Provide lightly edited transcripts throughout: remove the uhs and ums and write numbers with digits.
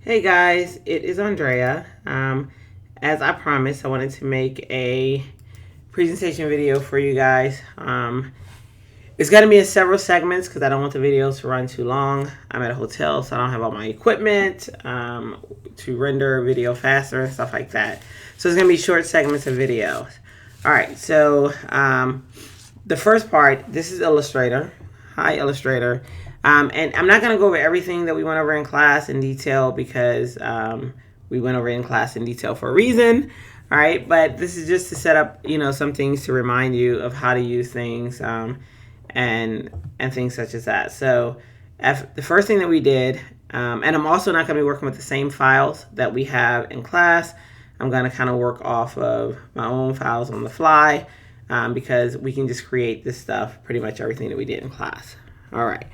Hey guys, it is Andrea. As I promised, I wanted to make a presentation video for you guys. It's going to be in several segments because I don't want the videos to run too long. I'm at a hotel, so I don't have all my equipment to render video faster and stuff like that. So it's going to be short segments of videos. All right, so the first part, this is Illustrator. Hi, Illustrator. And I'm not going to go over everything that we went over in class in detail because we went over in class in detail for a reason. All right, but this is just to set up, some things to remind you of how to use things and things such as that. So the first thing that we did, and I'm also not going to be working with the same files that we have in class. I'm going to kind of work off of my own files on the fly because we can just create this stuff, pretty much everything that we did in class. All right.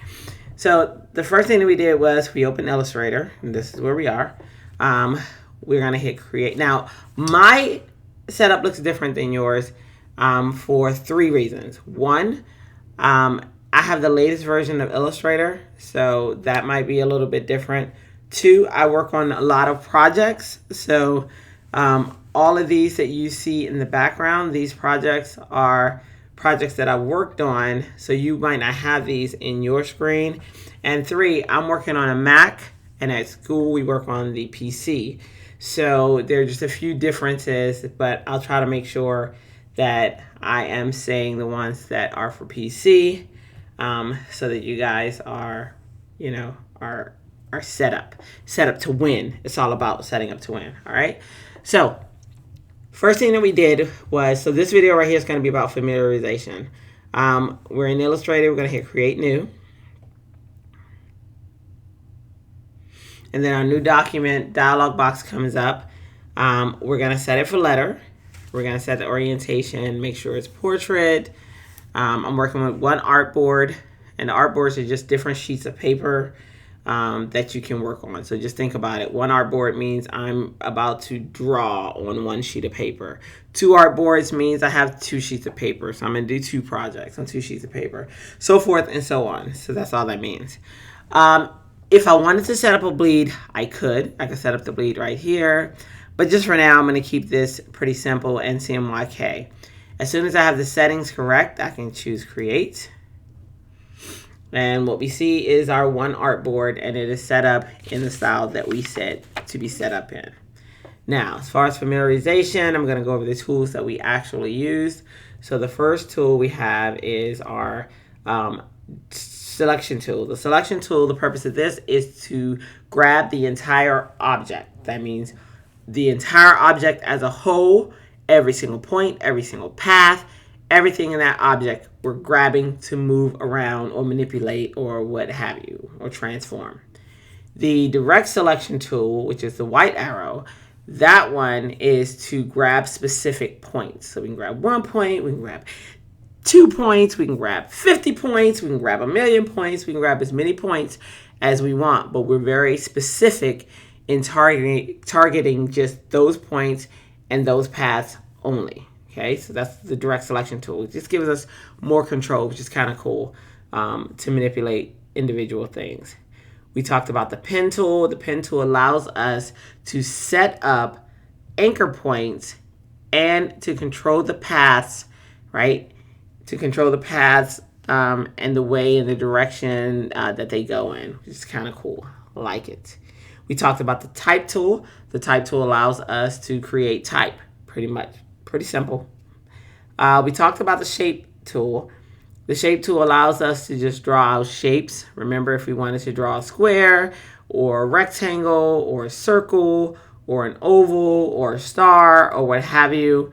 So the first thing that we did was we opened Illustrator, and this is where we are. We're going to hit create. Now, my setup looks different than yours for three reasons. One, I have the latest version of Illustrator, so that might be a little bit different. Two, I work on a lot of projects, so all of these that you see in the background, these projects are projects that I've worked on, so you might not have these in your screen. And three, I'm working on a Mac, and at school we work on the PC. So there are just a few differences, but I'll try to make sure that I am saying the ones that are for PC, so that you guys are, are set up to win. It's all about setting up to win. All right. So first thing that we did was, so this video right here is going to be about familiarization. We're in Illustrator. We're going to hit Create New. And then our new document dialog box comes up. We're going to set it for letter. We're going to set the orientation, make sure it's portrait. I'm working with one artboard, and the artboards are just different sheets of paper that you can work on. So just think about it. One artboard means I'm about to draw on one sheet of paper. Two artboards means I have two sheets of paper. So I'm going to do two projects on two sheets of paper, so forth and so on. So that's all that means. If I wanted to set up a bleed, I could set up the bleed right here. But just for now, I'm going to keep this pretty simple and CMYK. As soon as I have the settings correct, I can choose Create. And what we see is our one artboard, and it is set up in the style that we said to be set up in. Now, as far as familiarization, I'm going to go over the tools that we actually used. So the first tool we have is our selection tool. The selection tool, the purpose of this is to grab the entire object. That means the entire object as a whole, every single point, every single path, everything in that object we're grabbing to move around or manipulate or what have you, or transform. The direct selection tool, which is the white arrow, that one is to grab specific points. So we can grab 1 point, we can grab 2 points, we can grab 50 points, we can grab 1,000,000 points, we can grab as many points as we want, but we're very specific in targeting just those points and those paths only. Okay, so that's the direct selection tool. It just gives us more control, which is kind of cool to manipulate individual things. We talked about the pen tool. The pen tool allows us to set up anchor points and to control the paths, right? To control the paths and the way and the direction that they go in, which is kind of cool. I like it. We talked about the type tool. The type tool allows us to create type, pretty simple. We talked about the shape tool. The shape tool allows us to just draw out shapes. Remember, if we wanted to draw a square or a rectangle or a circle or an oval or a star or what have you,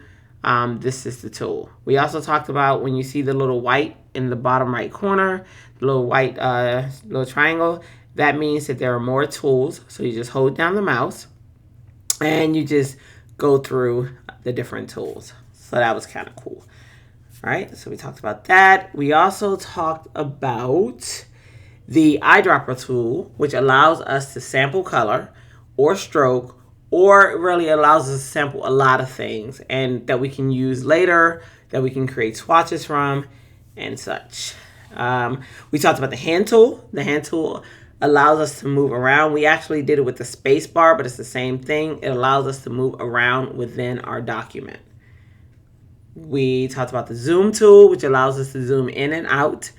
this is the tool. We also talked about when you see the little white in the bottom right corner, the little white little triangle, that means that there are more tools. So you just hold down the mouse and you just go through the different tools. So that was kind of cool. All right, so we talked about that. We also talked about the eyedropper tool, which allows us to sample color or stroke, or it really allows us to sample a lot of things and that we can use later, that we can create swatches from and such. We talked about the hand tool. The hand tool allows us to move around. We actually did it with the space bar, but it's the same thing. It allows us to move around within our document. We talked about the zoom tool, which allows us to zoom in and out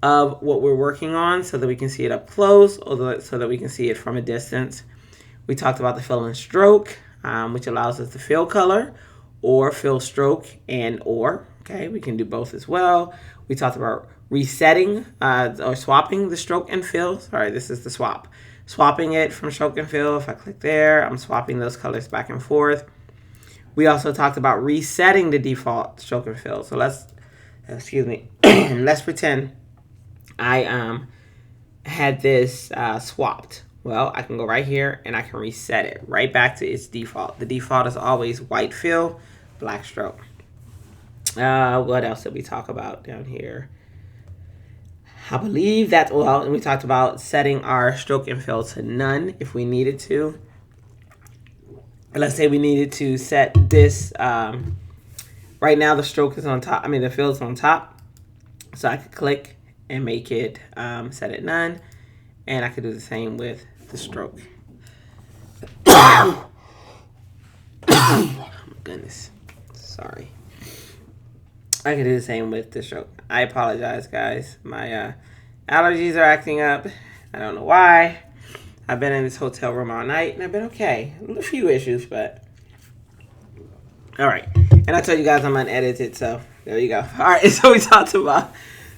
of what we're working on so that we can see it up close or so that we can see it from a distance. We talked about the fill and stroke, which allows us to fill color or fill stroke and or. Okay, we can do both as well. We talked about resetting or swapping the stroke and fill. Sorry, this is the swap. Swapping it from stroke and fill. If I click there, I'm swapping those colors back and forth. We also talked about resetting the default stroke and fill. So let's pretend I had this swapped. Well, I can go right here and I can reset it right back to its default. The default is always white fill, black stroke. What else did we talk about down here? I believe that, well, and we talked about setting our stroke and fill to none if we needed to. Let's say we needed to set this, right now the stroke is on top, the fill is on top. So I could click and make it set at none. And I could do the same with the stroke. Oh my goodness. Sorry. I can do the same with the stroke. I apologize, guys. My allergies are acting up. I don't know why. I've been in this hotel room all night, and I've been okay. A few issues, but... All right. And I told you guys I'm unedited, so there you go. All right, so we talked about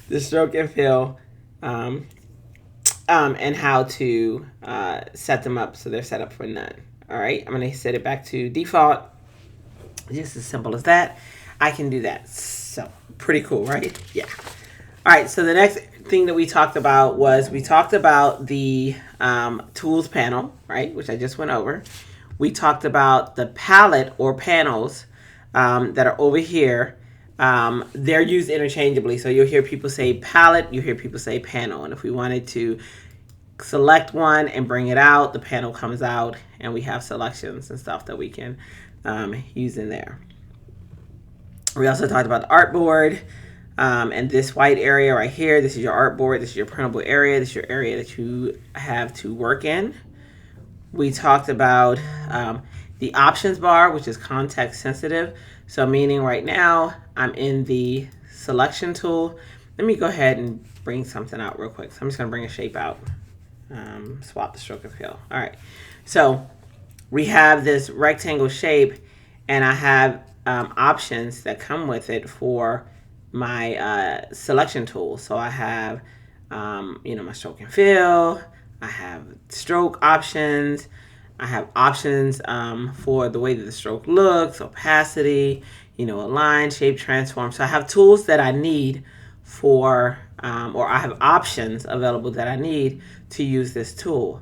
the stroke and fill and how to set them up so they're set up for none. All right, I'm going to set it back to default. Just as simple as that. I can do that. So pretty cool, right? Yeah. All right, so the next thing that we talked about was we talked about the tools panel, right, which I just went over. We talked about the palette or panels that are over here. They're used interchangeably. So you'll hear people say palette, you hear people say panel. And if we wanted to select one and bring it out, the panel comes out and we have selections and stuff that we can use in there. We also talked about the artboard and this white area right here. This is your artboard. This is your printable area. This is your area that you have to work in. We talked about the options bar, which is context sensitive. So meaning right now I'm in the selection tool. Let me go ahead and bring something out real quick. So I'm just going to bring a shape out. Swap the stroke and fill. All right. So we have this rectangle shape and I have options that come with it for my selection tool. So I have, my stroke and fill. I have stroke options. I have options for the way that the stroke looks, opacity, align, shape, transform. So I have tools that I need for, or I have options available that I need to use this tool.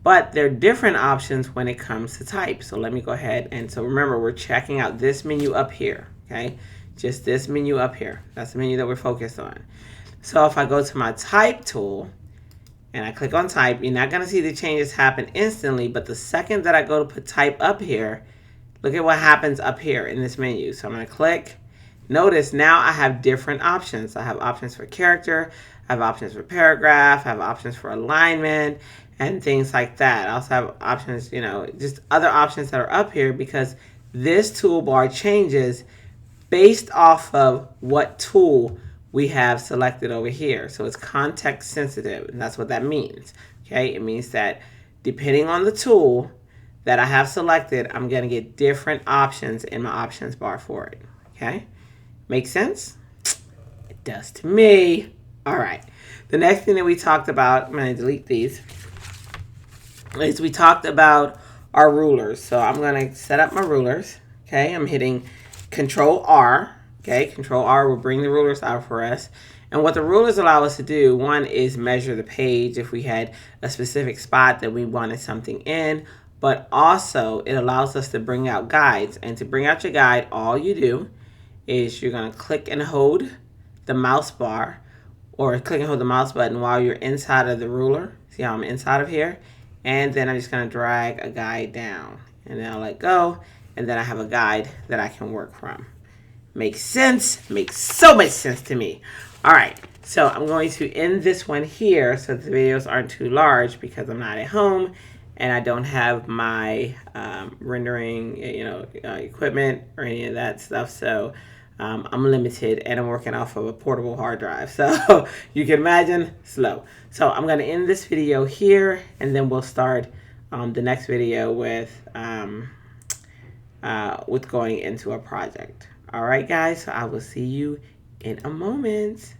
But there are different options when it comes to type. So let me go ahead and, so remember, we're checking out this menu up here, okay? Just this menu up here. That's the menu that we're focused on. So if I go to my type tool and I click on type, you're not gonna see the changes happen instantly, but the second that I go to put type up here, look at what happens up here in this menu. So I'm gonna click. Notice now I have different options. I have options for character, I have options for paragraph, I have options for alignment, and things like that. I also have options, just other options that are up here because this toolbar changes based off of what tool we have selected over here. So it's context sensitive, and that's what that means. Okay, it means that depending on the tool that I have selected, I'm gonna get different options in my options bar for it. Okay, make sense? It does to me. All right, the next thing that we talked about, I'm gonna delete these, is we talked about our rulers. So I'm gonna set up my rulers. Okay, I'm hitting Control R. Okay, Control R will bring the rulers out for us. And what the rulers allow us to do, one is measure the page if we had a specific spot that we wanted something in, but also it allows us to bring out guides. And to bring out your guide, all you do is you're gonna click and hold the mouse bar, or click and hold the mouse button while you're inside of the ruler. See how I'm inside of here? And then I'm just gonna drag a guide down, and then I'll let go, and then I have a guide that I can work from. Makes sense? Makes so much sense to me. All right, So I'm going to end this one here so the videos aren't too large because I'm not at home and I don't have my rendering, equipment or any of that stuff. So I'm limited and I'm working off of a portable hard drive. So you can imagine, slow. So I'm going to end this video here and then we'll start the next video with going into a project. All right, guys. So I will see you in a moment.